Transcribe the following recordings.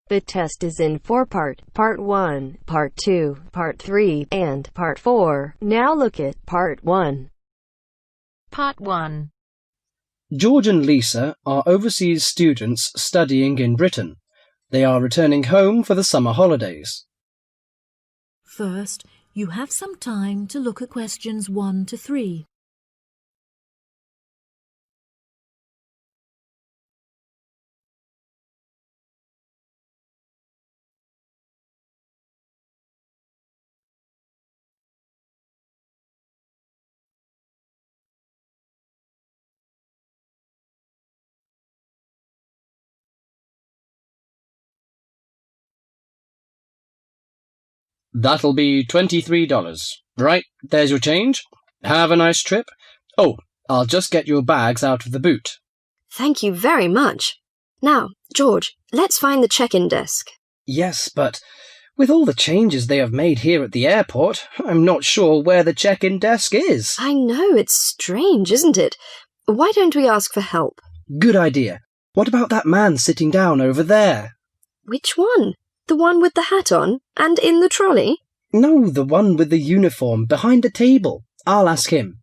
The test is in 4 parts. Part 1, Part 2, Part 3, and Part 4. Now look at Part 1. Part 1. George and Lisa are overseas students studying in Britain. They are returning home for the summer holidays. First, you have some time to look at questions 1 to 3. That'll be $23. Right, there's your change. Have a nice trip. Oh, I'll just get your bags out of the boot. Thank you very much. Now, George, let's find the check-in desk. Yes, but with all the changes they have made here at the airport, I'm not sure where the check-in desk is. I know, it's strange, isn't it? Why don't we ask for help? Good idea. What about that man sitting down over there? Which one? The one with the hat on and in the trolley? No, the one with the uniform behind the table. I'll ask him.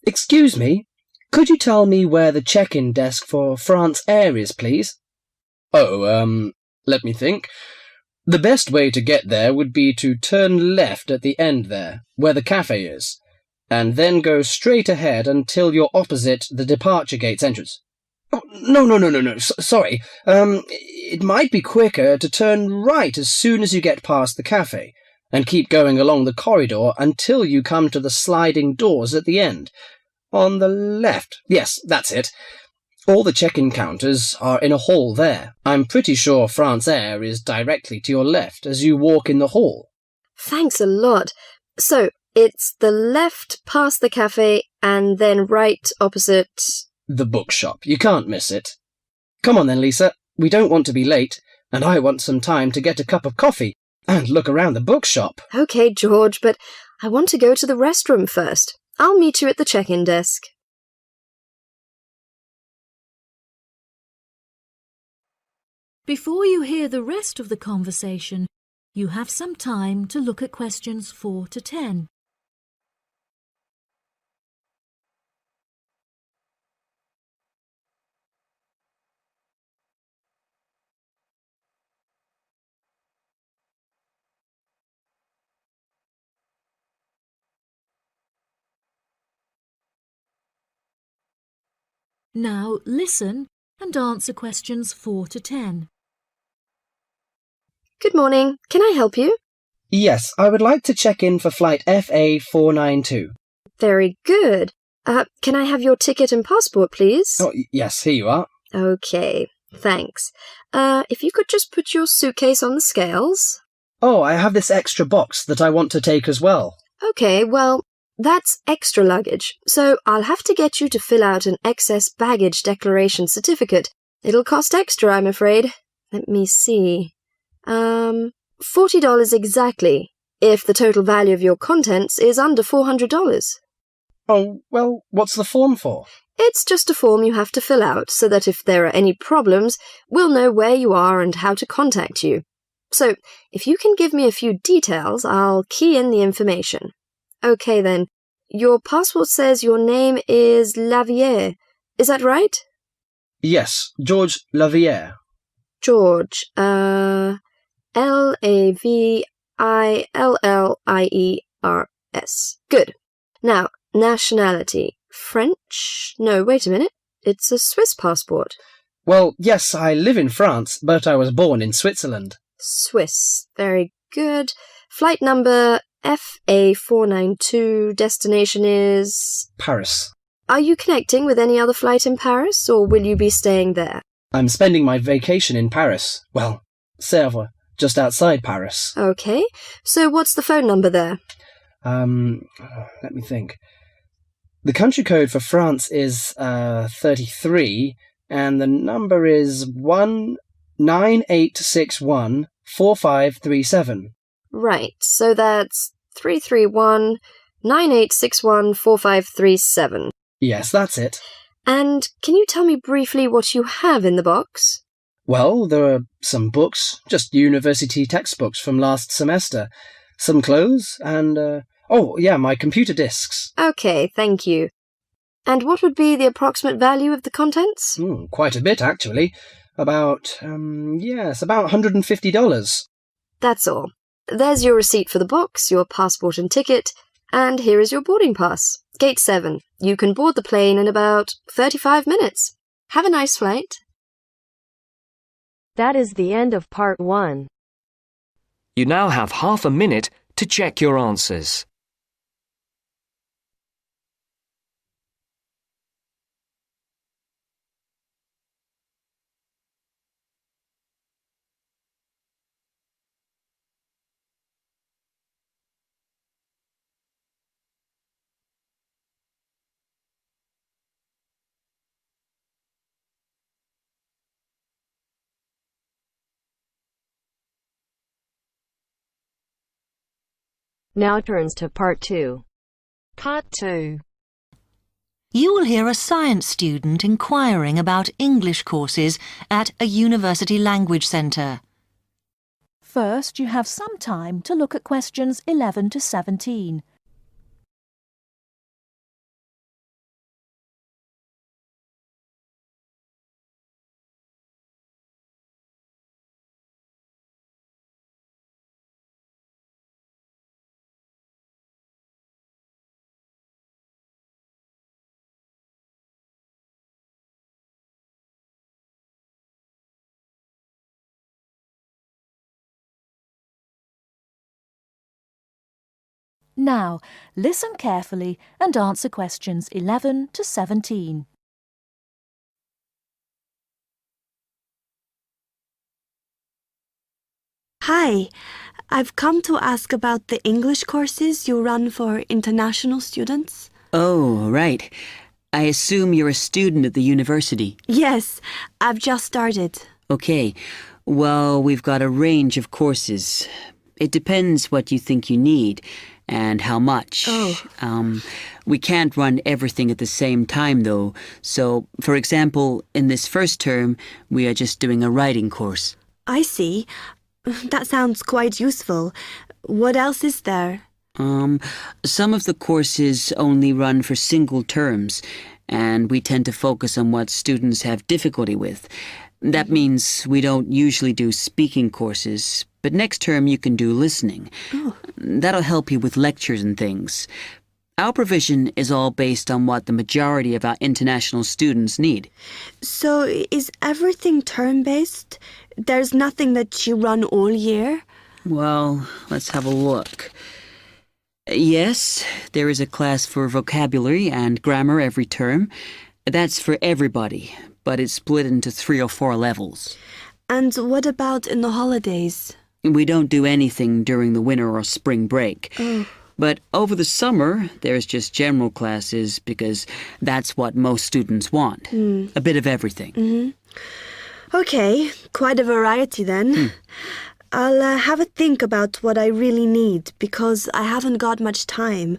Excuse me, could you tell me where the check-in desk for France Air is, please? Oh, let me think. The best way to get there would be to turn left at the end there, where the cafe is, and then go straight ahead until you're opposite the departure gates entrance. Oh, no. Sorry. It might be quicker to turn right as soon as you get past the cafe, and keep going along the corridor until you come to the sliding doors at the end. On the left. Yes, that's it. All the check-in counters are in a hall there. I'm pretty sure France Air is directly to your left as you walk in the hall. Thanks a lot. So, it's the left past the cafe and then right opposite... The bookshop. You can't miss it. Come on then, Lisa. We don't want to be late, and I want some time to get a cup of coffee and look around the bookshop. Okay, George, but I want to go to the restroom first. I'll meet you at the check-in desk. Before you hear the rest of the conversation, you have some time to look at questions 4 to 10. Now listen and answer questions 4 to 10. Good morning. Can I help you? Yes, I would like to check in for flight FA492. Very good. Can I have your ticket and passport, please? Oh, yes, here you are. Okay, thanks. If you could just put your suitcase on the scales. Oh, I have this extra box that I want to take as well. Okay, well, that's extra luggage, so I'll have to get you to fill out an excess baggage declaration certificate. It'll cost extra, I'm afraid. Let me see. $40 exactly, if the total value of your contents is under $400. Oh, well, what's the form for? It's just a form you have to fill out so that if there are any problems, we'll know where you are and how to contact you. So, if you can give me a few details, I'll key in the information. Okay then, your passport says your name is Lavier. Is that right? Yes, George Lavier. George, Lavillieres. Good. Now, nationality. French? No, wait a minute. It's a Swiss passport. Well, yes, I live in France, but I was born in Switzerland. Swiss. Very good. Flight number FA492. Destination is... Paris. Are you connecting with any other flight in Paris, or will you be staying there? I'm spending my vacation in Paris. Well, Sèvres, just outside Paris. Okay. So what's the phone number there? Let me think. The country code for France is 33, and the number is 198614537. Right, so that's 331-9861-4537. Yes, that's it. And can you tell me briefly what you have in the box? Well, there are some books, just university textbooks from last semester, some clothes, and, my computer disks. Okay, thank you. And what would be the approximate value of the contents? Quite a bit, actually. About $150. That's all. There's your receipt for the box, your passport and ticket, and here is your boarding pass. Gate 7. You can board the plane in about 35 minutes. Have a nice flight. That is the end of part 1. You now have half a minute to check your answers. Now turns to part 2. Part 2. You will hear a science student inquiring about English courses at a university language centre. First, you have some time to look at questions 11 to 17. Now, listen carefully and answer questions 11 to 17. Hi, I've come to ask about the English courses you run for international students. Oh, right. I assume you're a student at the university. Yes, I've just started. Okay. Well, we've got a range of courses. It depends what you think you need and how much. Oh. We can't run everything at the same time, though. So, for example, in this first term, we are just doing a writing course. I see. That sounds quite useful. What else is there? Some of the courses only run for single terms, and we tend to focus on what students have difficulty with. That means we don't usually do speaking courses, but next term you can do listening. Oh. That'll help you with lectures and things. Our provision is all based on what the majority of our international students need. So, is everything term-based? There's nothing that you run all year? Well, let's have a look. Yes, there is a class for vocabulary and grammar every term. That's for everybody, but it's split into 3 or 4 levels. And what about in the holidays? We don't do anything during the winter or spring break. Oh. But over the summer, there's just general classes because that's what most students want. A bit of everything. Mm-hmm. Okay, quite a variety then. I'll have a think about what I really need because I haven't got much time.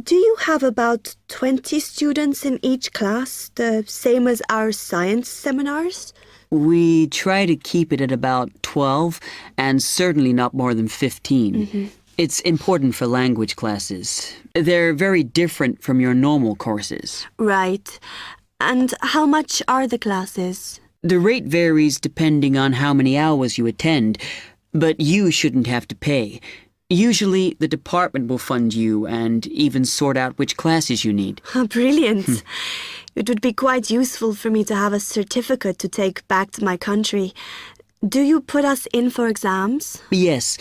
Do you have about 20 students in each class, the same as our science seminars? We try to keep it at about 12 and certainly not more than 15. Mm-hmm. It's important for language classes. They're very different from your normal courses. Right. And how much are the classes? The rate varies depending on how many hours you attend, but you shouldn't have to pay. Usually, the department will fund you and even sort out which classes you need. Brilliant. It would be quite useful for me to have a certificate to take back to my country. Do you put us in for exams? Yes,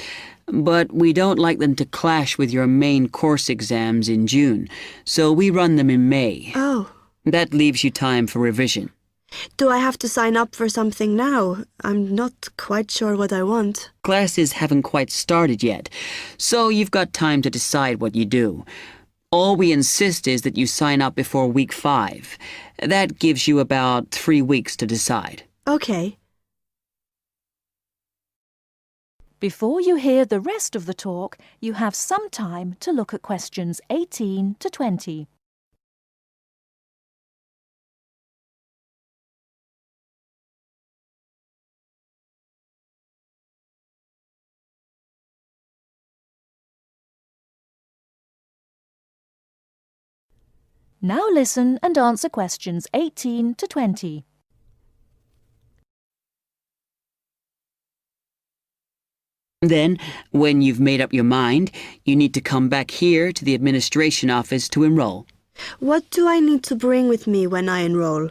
but we don't like them to clash with your main course exams in June, so we run them in May. Oh. That leaves you time for revision. Do I have to sign up for something now? I'm not quite sure what I want. Classes haven't quite started yet, so you've got time to decide what you do. All we insist is that you sign up before week 5. That gives you about 3 weeks to decide. Okay. Before you hear the rest of the talk, you have some time to look at questions 18 to 20. Now listen and answer questions 18 to 20. Then, when you've made up your mind, you need to come back here to the administration office to enroll. What do I need to bring with me when I enroll?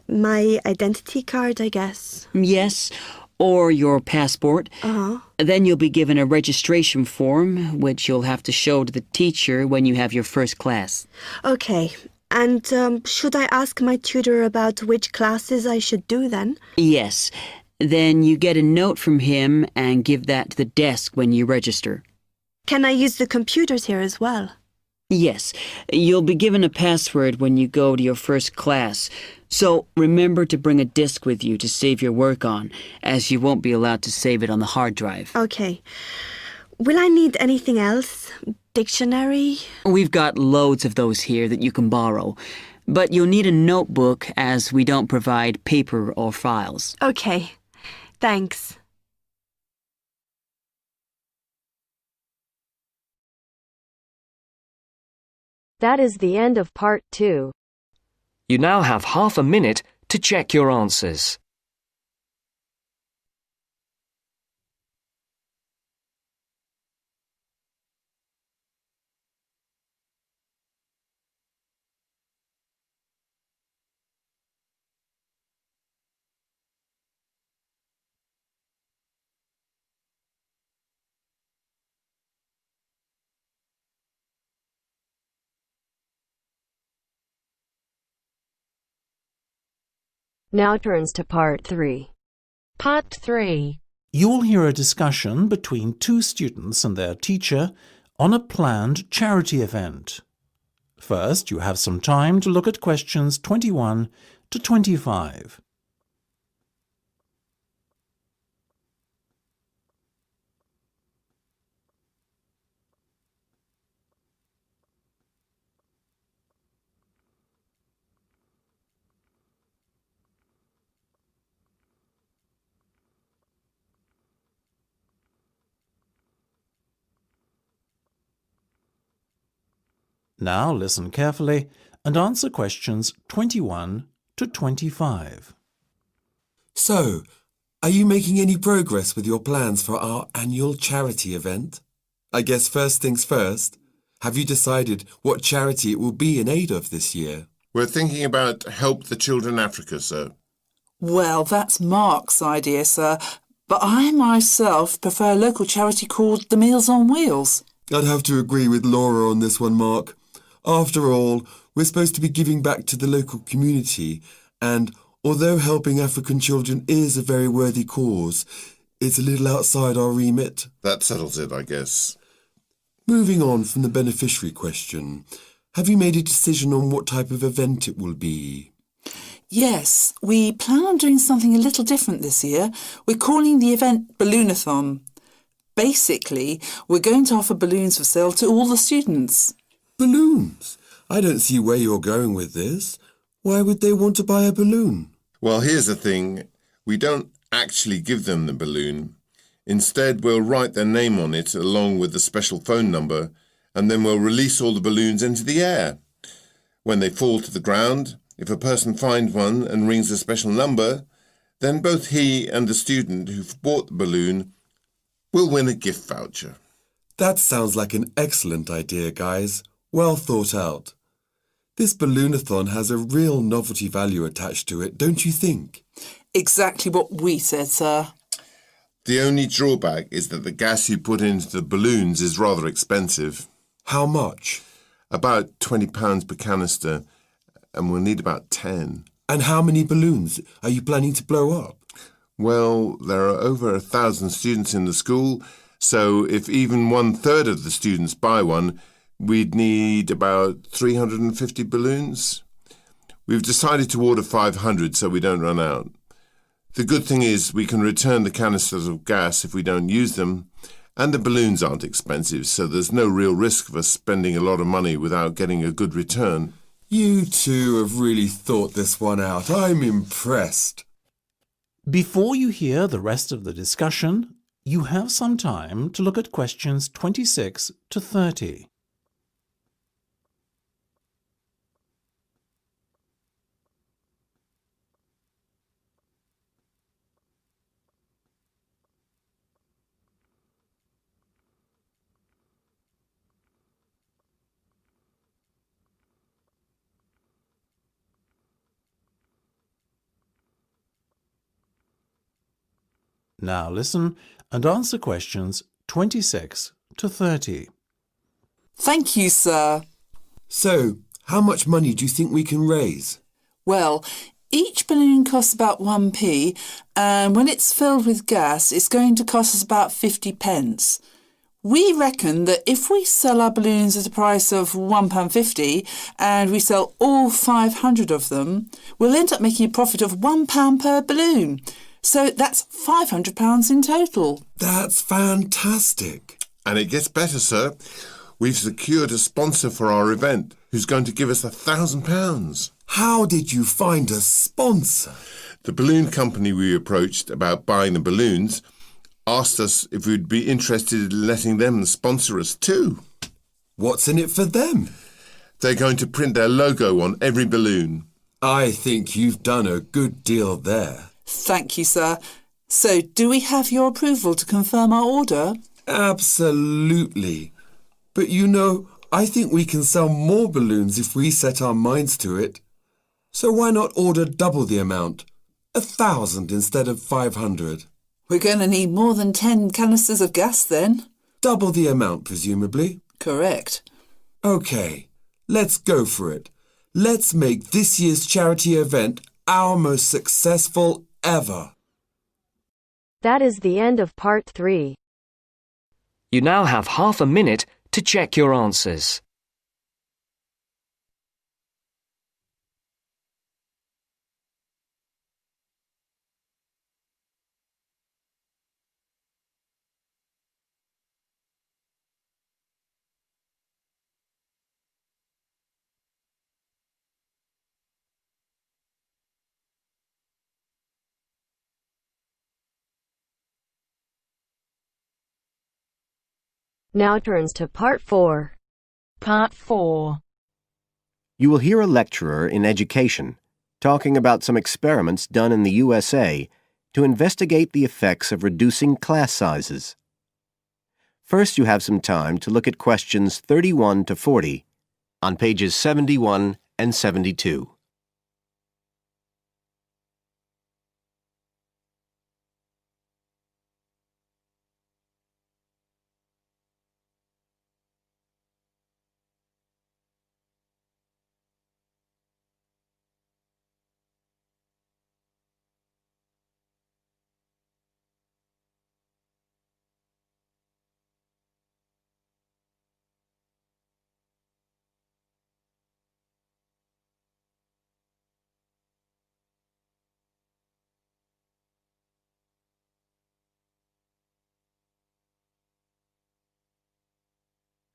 My identity card, I guess. Yes, or your passport. Uh-huh. Then you'll be given a registration form, which you'll have to show to the teacher when you have your first class. Okay. And should I ask my tutor about which classes I should do then? Yes. Then you get a note from him and give that to the desk when you register. Can I use the computers here as well? Yes. You'll be given a password when you go to your first class. So remember to bring a disk with you to save your work on, as you won't be allowed to save it on the hard drive. Okay. Will I need anything else? Dictionary? We've got loads of those here that you can borrow. But you'll need a notebook as we don't provide paper or files. Okay. Thanks. That is the end of part 2. You now have half a minute to check your answers. Now turns to part 3. Part 3. You'll hear a discussion between two students and their teacher on a planned charity event. First, you have some time to look at questions 21 to 25. Now listen carefully and answer questions 21 to 25. So, are you making any progress with your plans for our annual charity event? I guess first things first, have you decided what charity it will be in aid of this year? We're thinking about Help the Children Africa, sir. Well, that's Mark's idea, sir, but I myself prefer a local charity called the Meals on Wheels. I'd have to agree with Laura on this one, Mark. After all, we're supposed to be giving back to the local community, and although helping African children is a very worthy cause, it's a little outside our remit. That settles it, I guess. Moving on from the beneficiary question, have you made a decision on what type of event it will be? Yes, we plan on doing something a little different this year. We're calling the event Balloonathon. Basically, we're going to offer balloons for sale to all the students. Balloons? I don't see where you're going with this. Why would they want to buy a balloon? Well, here's the thing. We don't actually give them the balloon. Instead, we'll write their name on it along with the special phone number, and then we'll release all the balloons into the air. When they fall to the ground, if a person finds one and rings a special number, then both he and the student who've bought the balloon will win a gift voucher. That sounds like an excellent idea, guys. Well thought out. This Balloonathon has a real novelty value attached to it, don't you think? Exactly what we said, sir. The only drawback is that the gas you put into the balloons is rather expensive. How much? About £20 per canister, and we'll need about 10. And how many balloons are you planning to blow up? Well, there are over 1,000 students in the school, so if even 1/3 of the students buy one, we'd need about 350 balloons. We've decided to order 500 so we don't run out. The good thing is we can return the canisters of gas if we don't use them, and the balloons aren't expensive, so there's no real risk of us spending a lot of money without getting a good return. You two have really thought this one out. I'm impressed. Before you hear the rest of the discussion, you have some time to look at questions 26 to 30. Now listen and answer questions 26 to 30. Thank you, sir. So, how much money do you think we can raise? Well, each balloon costs about 1p, and when it's filled with gas, it's going to cost us about 50 pence. We reckon that if we sell our balloons at a price of £1.50 and we sell all 500 of them, we'll end up making a profit of £1 per balloon. So that's £500 in total. That's fantastic. And it gets better, sir. We've secured a sponsor for our event who's going to give us £1,000. How did you find a sponsor? The balloon company we approached about buying the balloons asked us if we'd be interested in letting them sponsor us too. What's in it for them? They're going to print their logo on every balloon. I think you've done a good deal there. Thank you, sir. So, do we have your approval to confirm our order? Absolutely. But you know, I think we can sell more balloons if we set our minds to it. So why not order double the amount? 1,000 instead of 500. We're going to need more than 10 canisters of gas then. Double the amount, presumably. Correct. OK, let's go for it. Let's make this year's charity event our most successful ever. That is the end of part 3. You now have half a minute to check your answers. Now turns to part 4. Part 4. You will hear a lecturer in education talking about some experiments done in the USA to investigate the effects of reducing class sizes. First, you have some time to look at questions 31 to 40 on pages 71 and 72.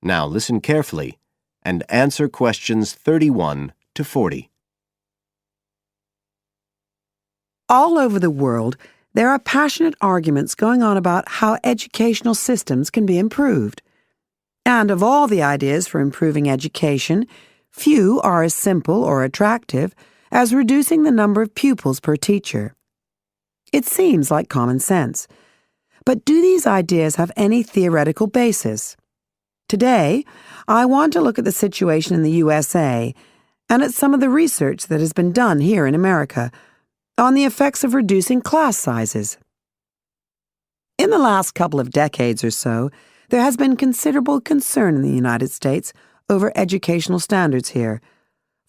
Now listen carefully and answer questions 31 to 40. All over the world, there are passionate arguments going on about how educational systems can be improved. And of all the ideas for improving education, few are as simple or attractive as reducing the number of pupils per teacher. It seems like common sense. But do these ideas have any theoretical basis? Today, I want to look at the situation in the USA and at some of the research that has been done here in America on the effects of reducing class sizes. In the last couple of decades or so, there has been considerable concern in the United States over educational standards here,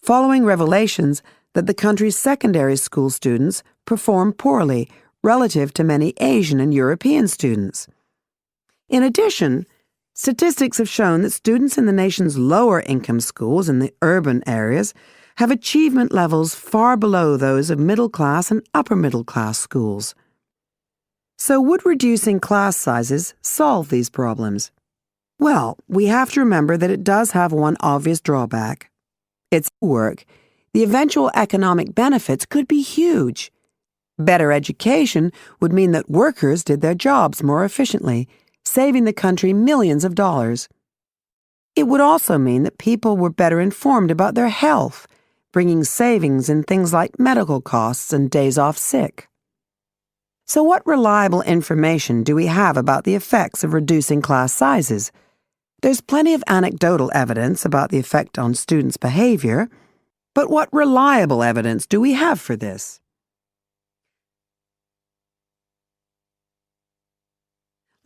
following revelations that the country's secondary school students perform poorly relative to many Asian and European students. In addition, statistics have shown that students in the nation's lower-income schools in the urban areas have achievement levels far below those of middle-class and upper-middle-class schools. So would reducing class sizes solve these problems? Well, we have to remember that it does have one obvious drawback. It's work. The eventual economic benefits could be huge. Better education would mean that workers did their jobs more efficiently, saving the country millions of dollars. It would also mean that people were better informed about their health, bringing savings in things like medical costs and days off sick. So what reliable information do we have about the effects of reducing class sizes? There's plenty of anecdotal evidence about the effect on students' behavior, but what reliable evidence do we have for this?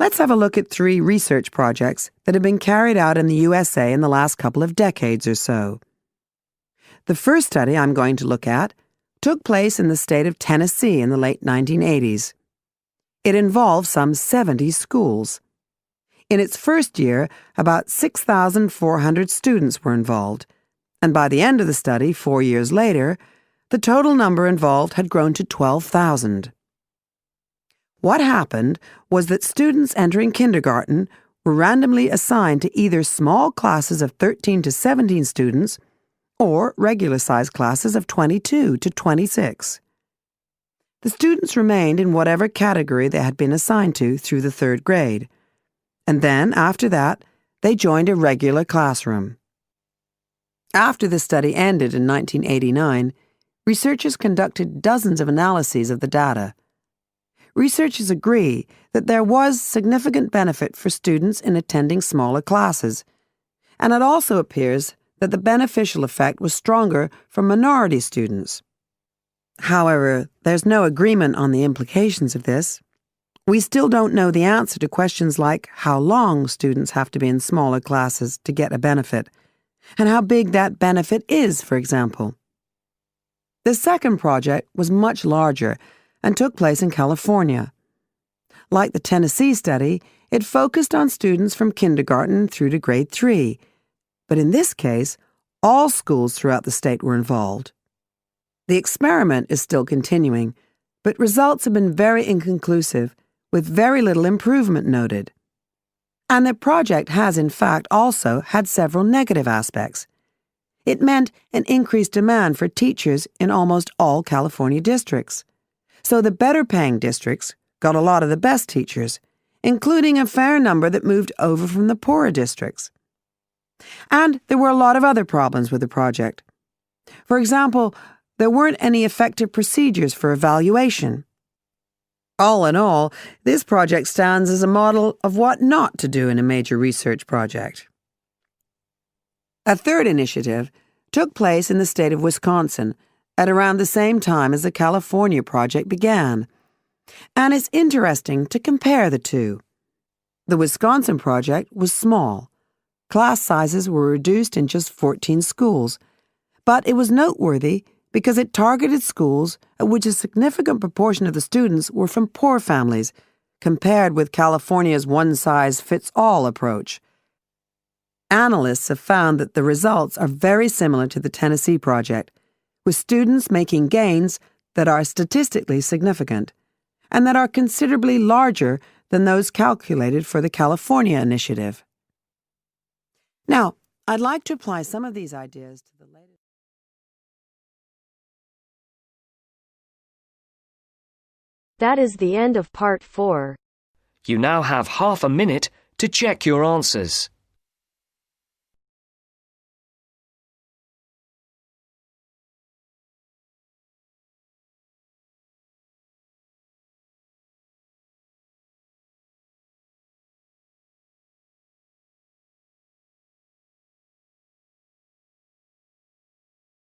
Let's have a look at 3 research projects that have been carried out in the USA in the last couple of decades or so. The first study I'm going to look at took place in the state of Tennessee in the late 1980s. It involved some 70 schools. In its first year, about 6,400 students were involved, and by the end of the study, 4 years later, the total number involved had grown to 12,000. What happened was that students entering kindergarten were randomly assigned to either small classes of 13 to 17 students or regular-sized classes of 22 to 26. The students remained in whatever category they had been assigned to through the 3rd grade, and then, after that, they joined a regular classroom. After the study ended in 1989, researchers conducted dozens of analyses of the data. Researchers agree that there was significant benefit for students in attending smaller classes, and it also appears that the beneficial effect was stronger for minority students. However, there's no agreement on the implications of this. We still don't know the answer to questions like how long students have to be in smaller classes to get a benefit, and how big that benefit is, for example. The second project was much larger and took place in California. Like the Tennessee study, it focused on students from kindergarten through to grade 3, but in this case, all schools throughout the state were involved. The experiment is still continuing, but results have been very inconclusive, with very little improvement noted. And the project has, in fact, also had several negative aspects. It meant an increased demand for teachers in almost all California districts. So the better-paying districts got a lot of the best teachers, including a fair number that moved over from the poorer districts. And there were a lot of other problems with the project. For example, there weren't any effective procedures for evaluation. All in all, this project stands as a model of what not to do in a major research project. A third initiative took place in the state of Wisconsin at around the same time as the California project began, and it's interesting to compare the two. The Wisconsin project was small. Class sizes were reduced in just 14 schools, but it was noteworthy because it targeted schools at which a significant proportion of the students were from poor families, compared with California's one-size-fits-all approach. Analysts have found that the results are very similar to the Tennessee project, with students making gains that are statistically significant, and that are considerably larger than those calculated for the California initiative. Now, I'd like to apply some of these ideas to the latest. That is the end of part 4. You now have half a minute to check your answers.